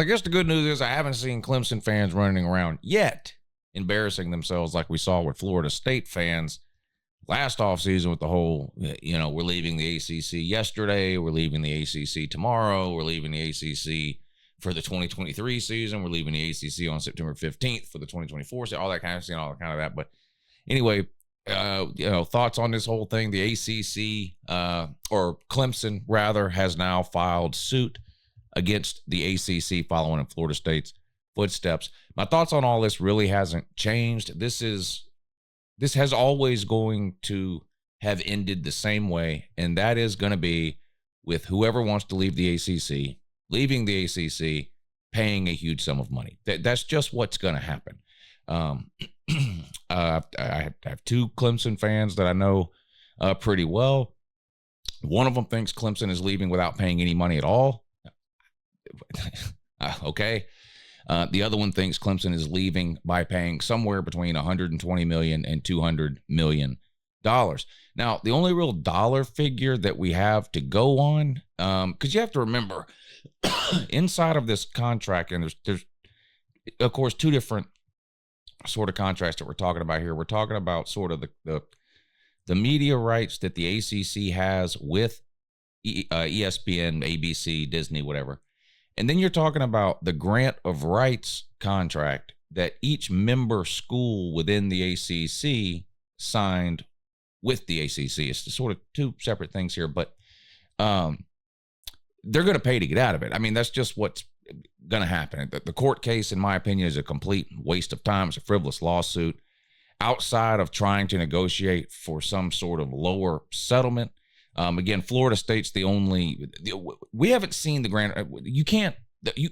I guess the good news is I haven't seen Clemson fans running around yet, embarrassing themselves like we saw with Florida State fans last offseason with the whole, we're leaving the ACC yesterday, we're leaving the ACC tomorrow, we're leaving the ACC for the 2023 season, we're leaving the ACC on September 15th for the 2024 season, all that kind of stuff, all kind of that. But anyway, thoughts on this whole thing. The ACC, or Clemson rather, has now filed suit against the ACC following in Florida State's footsteps. My thoughts on all this really hasn't changed. This has always going to have ended the same way, and that is going to be with whoever wants to leave the ACC, leaving the ACC, paying a huge sum of money. That's just what's going to happen. I have two Clemson fans that I know pretty well. One of them thinks Clemson is leaving without paying any money at all. Okay. The other one thinks Clemson is leaving by paying somewhere between $120 million and $200 million. Now, the only real dollar figure that we have to go on, because you have to remember, inside of this contract, and there's of course two different sort of contracts that we're talking about here. We're talking about sort of the media rights that the ACC has with ESPN, ABC, Disney, whatever. And then you're talking about the grant of rights contract that each member school within the ACC signed with the ACC. It's sort of two separate things here, but they're going to pay to get out of it. I mean, that's just what's going to happen. The court case, in my opinion, is a complete waste of time. It's a frivolous lawsuit. Outside of trying to negotiate for some sort of lower settlement, again, Florida State's the only. We haven't seen the grant.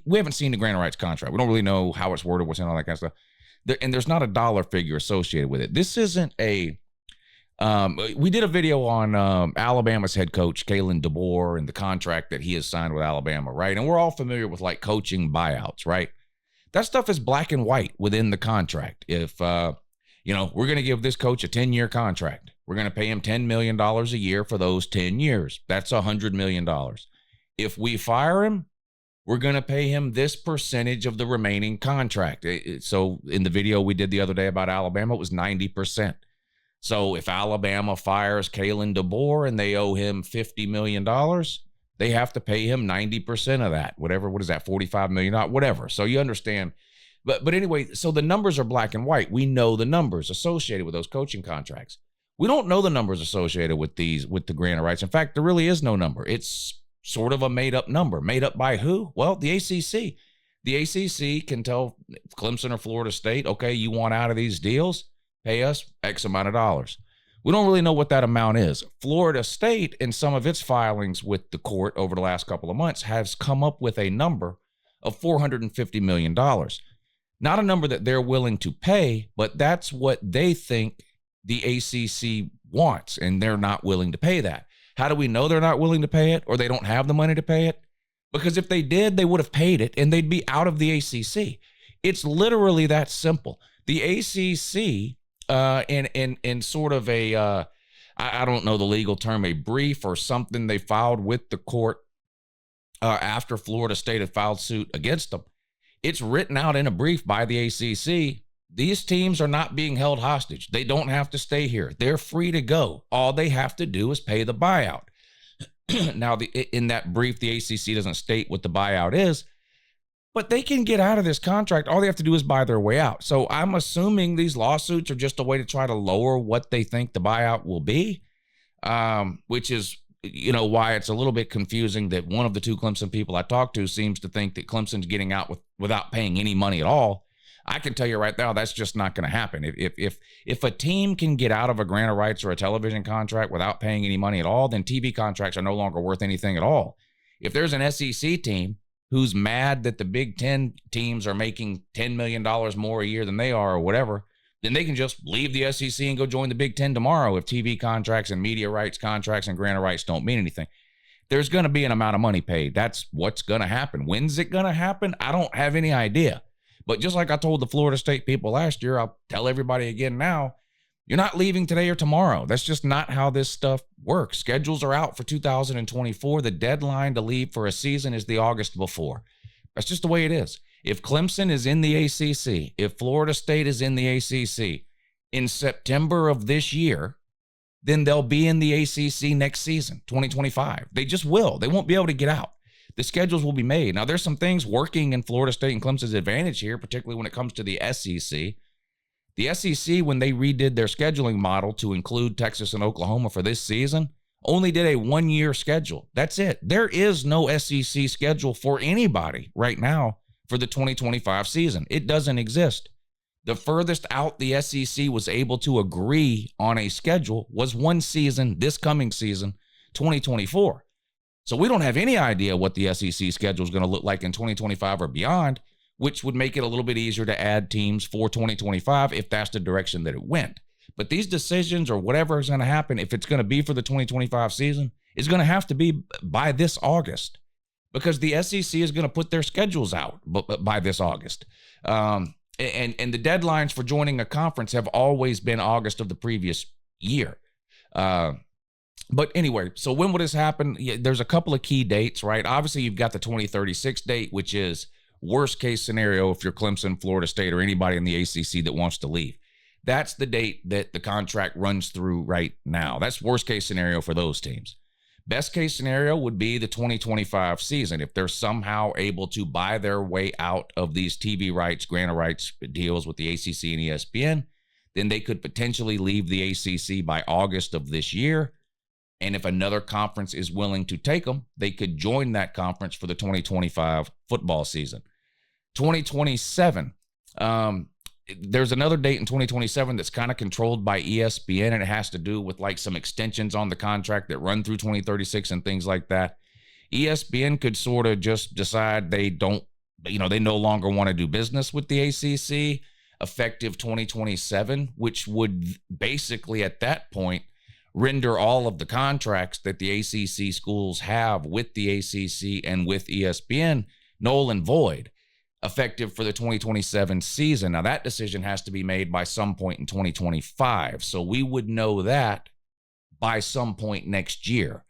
We haven't seen the grant of rights contract. We don't really know how it's worded, what's in all that kind of stuff. And there's not a dollar figure associated with it. This isn't a. We did a video on Alabama's head coach, Kalen DeBoer, and the contract that he has signed with Alabama, right? And we're all familiar with like coaching buyouts, right? That stuff is black and white within the contract. If, we're going to give this coach a 10-year contract. We're going to pay him $10 million a year for those 10 years. That's $100 million. If we fire him, we're going to pay him this percentage of the remaining contract. So in the video we did the other day about Alabama, it was 90%. So if Alabama fires Kalen DeBoer and they owe him $50 million, they have to pay him 90% of that. What is that, $45 million, whatever. So you understand. But anyway, so the numbers are black and white. We know the numbers associated with those coaching contracts. We don't know the numbers associated with the grant of rights. In fact, there really is no number. It's sort of a made-up number. Made up by who? Well, the ACC. The ACC can tell Clemson or Florida State, okay, you want out of these deals? Pay us X amount of dollars. We don't really know what that amount is. Florida State, in some of its filings with the court over the last couple of months, has come up with a number of $450 million. Not a number that they're willing to pay, but that's what they think the ACC wants, and they're not willing to pay that. How do we know they're not willing to pay it, or they don't have the money to pay it? Because if they did, they would have paid it, and they'd be out of the ACC. It's literally that simple. The ACC, in sort of a, I don't know the legal term, a brief or something they filed with the court after Florida State had filed suit against them. It's written out in a brief by the ACC. These teams are not being held hostage. They don't have to stay here. They're free to go. All they have to do is pay the buyout. Now, in that brief, the ACC doesn't state what the buyout is, but they can get out of this contract. All they have to do is buy their way out. So I'm assuming these lawsuits are just a way to try to lower what they think the buyout will be, which is, why it's a little bit confusing that one of the two Clemson people I talked to seems to think that Clemson's getting out without paying any money at all. I can tell you right now, that's just not going to happen. If a team can get out of a grant of rights or a television contract without paying any money at all, then TV contracts are no longer worth anything at all. If there's an SEC team who's mad that the Big Ten teams are making $10 million more a year than they are or whatever, then they can just leave the SEC and go join the Big Ten tomorrow if TV contracts and media rights contracts and grant of rights don't mean anything. There's going to be an amount of money paid. That's what's going to happen. When's it going to happen? I don't have any idea. But just like I told the Florida State people last year, I'll tell everybody again now, you're not leaving today or tomorrow. That's just not how this stuff works. Schedules are out for 2024. The deadline to leave for a season is the August before. That's just the way it is. If Clemson is in the ACC, if Florida State is in the ACC in September of this year, then they'll be in the ACC next season, 2025. They just will. They won't be able to get out. The schedules will be made. Now, there's some things working in Florida State and Clemson's advantage here, particularly when it comes to the SEC. The SEC, when they redid their scheduling model to include Texas and Oklahoma for this season, only did a one-year schedule. That's it. There is no SEC schedule for anybody right now for the 2025 season. It doesn't exist. The furthest out the SEC was able to agree on a schedule was one season, this coming season, 2024. So we don't have any idea what the SEC schedule is going to look like in 2025 or beyond, which would make it a little bit easier to add teams for 2025 if that's the direction that it went. But these decisions or whatever is going to happen, if it's going to be for the 2025 season, is going to have to be by this August, because the SEC is going to put their schedules out by this August. And the deadlines for joining a conference have always been August of the previous year. But anyway, so when will this happen? Yeah, there's a couple of key dates, right? Obviously, you've got the 2036 date, which is worst case scenario if you're Clemson, Florida State, or anybody in the ACC that wants to leave. That's the date that the contract runs through right now. That's worst case scenario for those teams. Best case scenario would be the 2025 season. If they're somehow able to buy their way out of these TV rights, grant of rights deals with the ACC and ESPN, then they could potentially leave the ACC by August of this year. And if another conference is willing to take them, they could join that conference for the 2025 football season. 2027, there's another date in 2027 that's kind of controlled by ESPN, and it has to do with like some extensions on the contract that run through 2036 and things like that. ESPN could sort of just decide they don't, they no longer want to do business with the ACC effective 2027, which would basically at that point render all of the contracts that the ACC schools have with the ACC and with ESPN null and void, effective for the 2027 season. Now, that decision has to be made by some point in 2025. So we would know that by some point next year.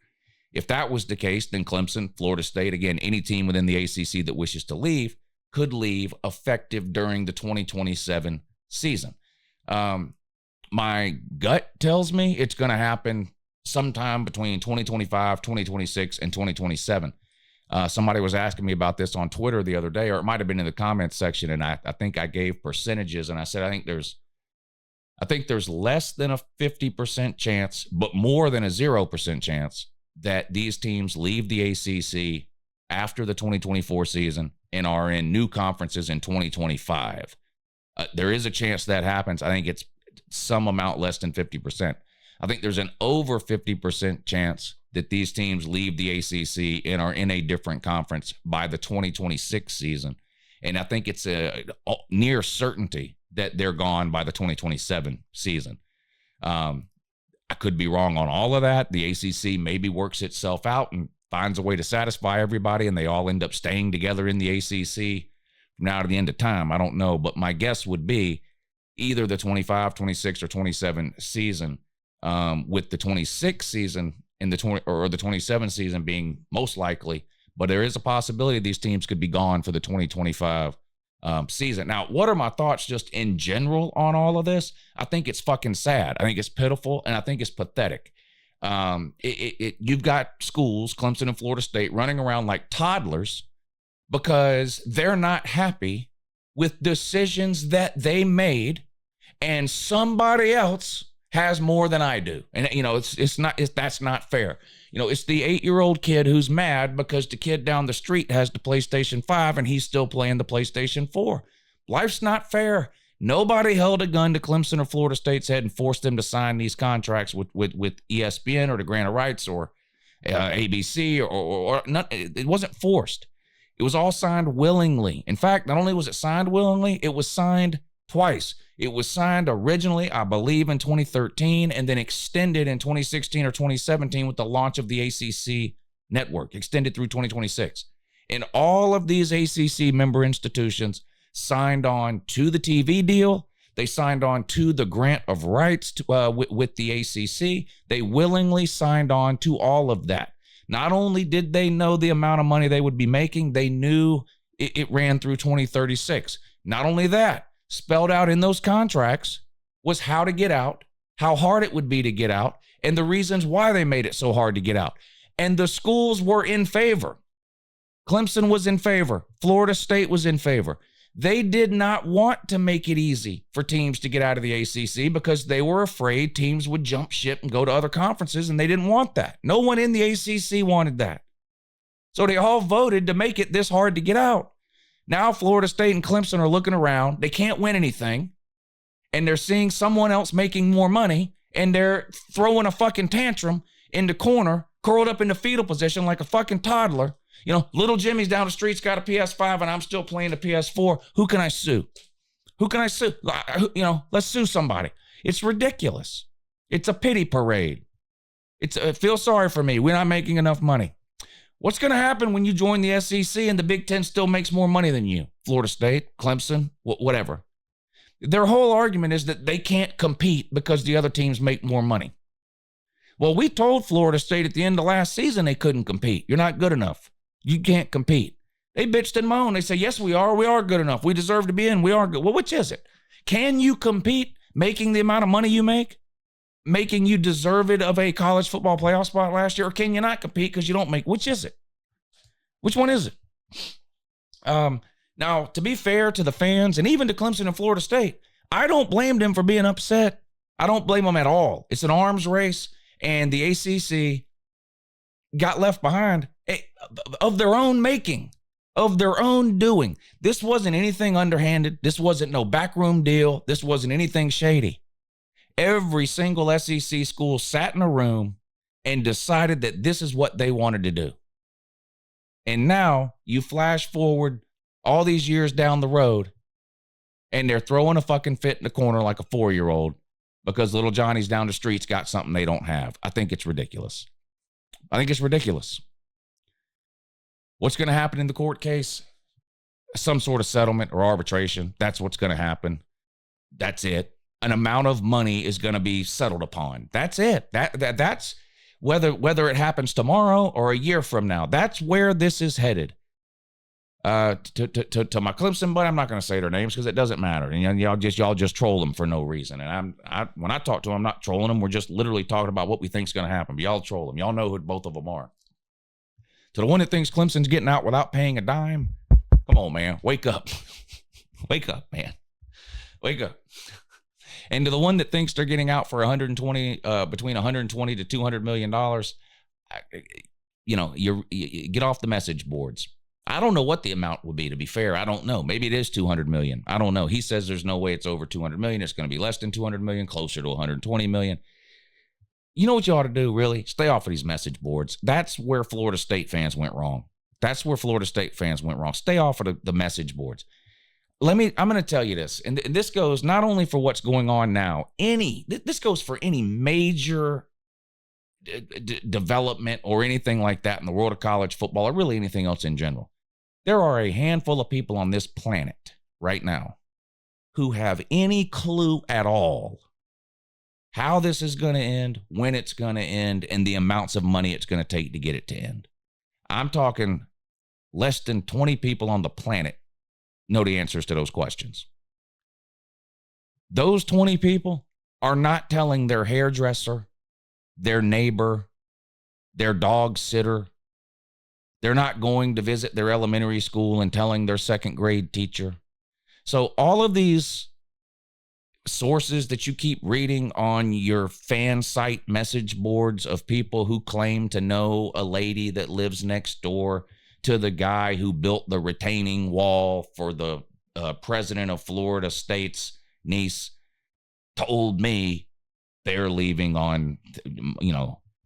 If that was the case, then Clemson, Florida State, again, any team within the ACC that wishes to leave could leave effective during the 2027 season. My gut tells me it's going to happen sometime between 2025, 2026, and 2027. Somebody was asking me about this on Twitter the other day, or it might have been in the comments section, and I think I gave percentages, and I said I think there's less than a 50% chance, but more than a 0% chance that these teams leave the ACC after the 2024 season and are in new conferences in 2025. There is a chance that happens. I think it's some amount less than 50%. I think there's an over 50% chance that these teams leave the ACC and are in a different conference by the 2026 season. And I think it's a near certainty that they're gone by the 2027 season. I could be wrong on all of that. The ACC maybe works itself out and finds a way to satisfy everybody, and they all end up staying together in the ACC from now to the end of time. I don't know, but my guess would be either the 25, 26, or 27 season, with the 26 season in the 20 or the 27 season being most likely. But there is a possibility these teams could be gone for the 2025 season. Now, what are my thoughts just in general on all of this? I think it's fucking sad. I think it's pitiful, and I think it's pathetic. You've got schools, Clemson and Florida State, running around like toddlers because they're not happy with decisions that they made, and somebody else has more than I do. And that's not fair. It's the 8-year-old kid who's mad because the kid down the street has the PlayStation 5 and he's still playing the PlayStation 4. Life's not fair. Nobody held a gun to Clemson or Florida State's head and forced them to sign these contracts with ESPN or the grant of rights or ABC or not. It wasn't forced. It was all signed willingly. In fact, not only was it signed willingly, it was signed twice. It was signed originally, I believe, in 2013 and then extended in 2016 or 2017 with the launch of the ACC network, extended through 2026. And all of these ACC member institutions signed on to the TV deal. They signed on to the grant of rights with the ACC. They willingly signed on to all of that. Not only did they know the amount of money they would be making, they knew it ran through 2036. Not only that, spelled out in those contracts was how to get out, how hard it would be to get out, and the reasons why they made it so hard to get out. And the schools were in favor. Clemson was in favor. Florida State was in favor. They did not want to make it easy for teams to get out of the ACC because they were afraid teams would jump ship and go to other conferences, and they didn't want that. No one in the ACC wanted that. So they all voted to make it this hard to get out. Now Florida State and Clemson are looking around. They can't win anything, and they're seeing someone else making more money, and they're throwing a fucking tantrum in the corner, curled up in the fetal position like a fucking toddler. You know, little Jimmy's down the street's got a PS5 and I'm still playing the PS4. Who can I sue? Who can I sue? You know, let's sue somebody. It's ridiculous. It's a pity parade. Feel sorry for me. We're not making enough money. What's going to happen when you join the SEC and the Big Ten still makes more money than you? Florida State, Clemson, whatever. Their whole argument is that they can't compete because the other teams make more money. Well, we told Florida State at the end of last season they couldn't compete. You're not good enough. You can't compete. They bitched and moaned. They say, yes, we are. We are good enough. We deserve to be in. We are good. Well, which is it? Can you compete making the amount of money you make? Making you deserve it of a college football playoff spot last year? Or can you not compete because you don't make? Which is it? Which one is it? Now, to be fair to the fans and even to Clemson and Florida State, I don't blame them for being upset. I don't blame them at all. It's an arms race, and the ACC got left behind of their own making, of their own doing. This wasn't anything underhanded. This wasn't no backroom deal. This wasn't anything shady. Every single SEC school sat in a room and decided that this is what they wanted to do. And now you flash forward all these years down the road, and they're throwing a fucking fit in the corner like a 4-year-old because little Johnny's down the street's got something they don't have. I think it's ridiculous. I think it's ridiculous. What's going to happen in the court case? Some sort of settlement or arbitration. That's what's going to happen. That's it. An amount of money is going to be settled upon. That's it. That's whether it happens tomorrow or a year from now. That's where this is headed. To my Clemson buddy, I'm not going to say their names because it doesn't matter. And y'all just troll them for no reason. And when I talk to them, I'm not trolling them. We're just literally talking about what we think is going to happen. But y'all troll them. Y'all know who both of them are. To the one that thinks Clemson's getting out without paying a dime, come on, man, wake up. Wake up, man. Wake up. And to the one that thinks they're getting out for between 120 to $200 million, you get off the message boards. I don't know what the amount would be, to be fair. I don't know. Maybe it is 200 million. I don't know. He says there's no way it's over 200 million. It's going to be less than 200 million, closer to 120 million. You know what you ought to do, really? Stay off of these message boards. That's where Florida State fans went wrong. That's where Florida State fans went wrong. Stay off of the message boards. I'm going to tell you this, and this goes not only for what's going on now, this goes for any major development or anything like that in the world of college football or really anything else in general. There are a handful of people on this planet right now who have any clue at all how this is going to end, when it's going to end, and the amounts of money it's going to take to get it to end. I'm talking less than 20 people on the planet know the answers to those questions. Those 20 people are not telling their hairdresser, their neighbor, their dog sitter. They're not going to visit their elementary school and telling their second grade teacher. So all of these sources that you keep reading on your fan site message boards of people who claim to know a lady that lives next door to the guy who built the retaining wall for the president of Florida State's niece told me they're leaving on,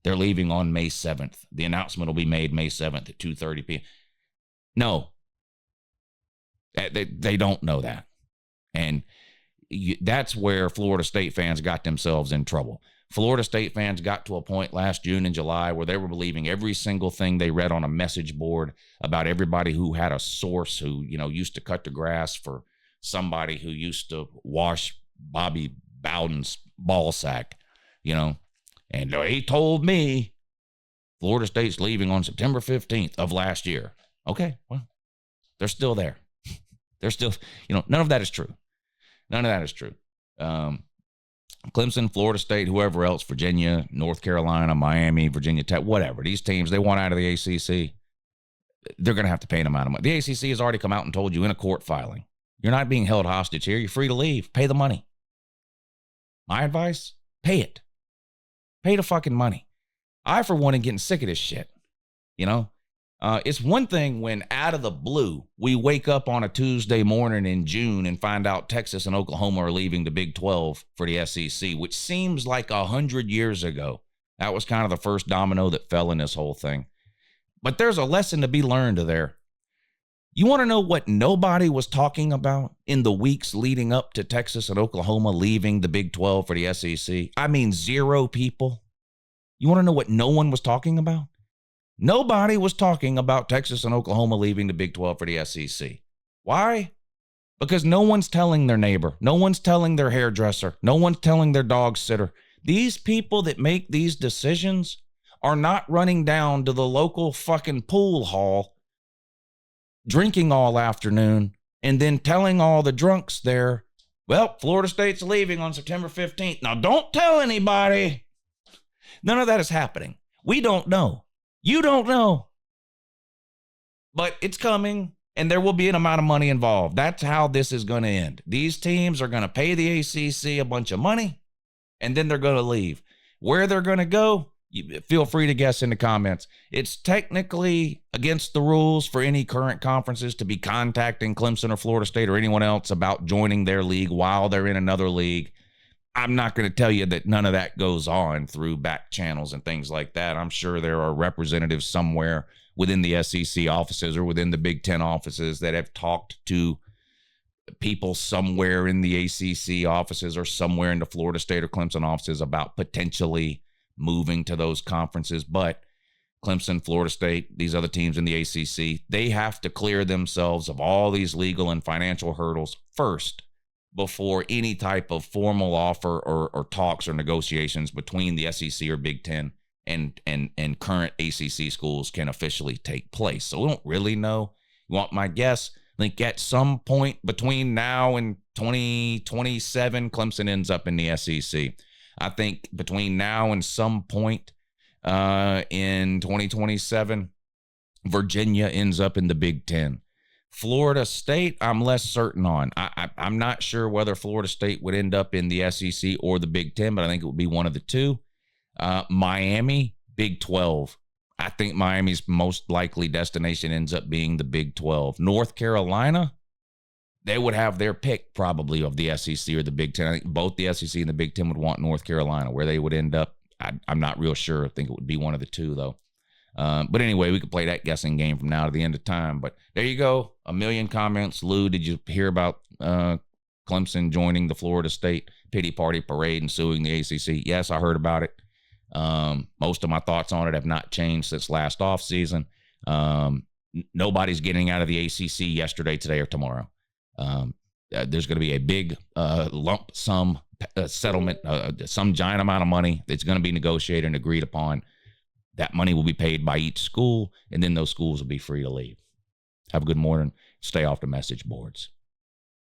they're leaving on May 7th. The announcement will be made May 7th at 2:30 p.m. No, they don't know that. And that's where Florida State fans got themselves in trouble. Florida State fans got to a point last June and July where they were believing every single thing they read on a message board about everybody who had a source who, used to cut the grass for somebody who used to wash Bobby Bowden's ball sack, And he told me Florida State's leaving on September 15th of last year. Okay, well, They're still there. They're still, none of that is true. None of that is true. Clemson, Florida State, whoever else, Virginia, North Carolina, Miami, Virginia Tech, whatever. These teams, they want out of the ACC. They're going to have to pay an amount of money. The ACC has already come out and told you in a court filing, you're not being held hostage here. You're free to leave. Pay the money. My advice, pay it. Pay the fucking money. I, for one, am getting sick of this shit. It's one thing when out of the blue, we wake up on a Tuesday morning in June and find out Texas and Oklahoma are leaving the Big 12 for the SEC, which seems like 100 years ago. That was kind of the first domino that fell in this whole thing. But there's a lesson to be learned there. You want to know what nobody was talking about in the weeks leading up to Texas and Oklahoma leaving the Big 12 for the SEC? I mean, 0 people. You want to know what no one was talking about? Nobody was talking about Texas and Oklahoma leaving the Big 12 for the SEC. Why? Because no one's telling their neighbor. No one's telling their hairdresser. No one's telling their dog sitter. These people that make these decisions are not running down to the local fucking pool hall, drinking all afternoon, and then telling all the drunks there, well, Florida State's leaving on September 15th. Now, don't tell anybody. None of that is happening. We don't know. You don't know. But it's coming, and there will be an amount of money involved. That's how this is going to end. These teams are going to pay the ACC a bunch of money, and then they're going to leave. Where they're going to go, feel free to guess in the comments. It's technically against the rules for any current conferences to be contacting Clemson or Florida State or anyone else about joining their league while they're in another league. I'm not going to tell you that none of that goes on through back channels and things like that. I'm sure there are representatives somewhere within the SEC offices or within the Big Ten offices that have talked to people somewhere in the ACC offices or somewhere in the Florida State or Clemson offices about potentially moving to those conferences. But Clemson, Florida State, these other teams in the ACC, they have to clear themselves of all these legal and financial hurdles first before any type of formal offer or talks or negotiations between the SEC or Big Ten and current ACC schools can officially take place. So we don't really know. You want my guess? I think at some point between now and 2027, Clemson ends up in the SEC. I think between now and some point in 2027, Virginia ends up in the Big Ten. Florida State, I'm less certain on. I'm not sure whether Florida State would end up in the SEC or the Big Ten, but I think it would be one of the two. Miami, Big 12. I think Miami's most likely destination ends up being the Big 12. North Carolina, they would have their pick probably of the SEC or the Big Ten. I think both the SEC and the Big Ten would want North Carolina. Where they would end up, I'm not real sure. I think it would be one of the two, though. But anyway, we could play that guessing game from now to the end of time. But there you go. 1 million comments. Lou, did you hear about Clemson joining the Florida State pity party parade and suing the ACC? Yes, I heard about it. Most of my thoughts on it have not changed since last offseason. Nobody's getting out of the ACC yesterday, today, or tomorrow. There's going to be a big lump sum settlement, some giant amount of money that's going to be negotiated and agreed upon. That money will be paid by each school, and then those schools will be free to leave. Have a good morning. Stay off the message boards.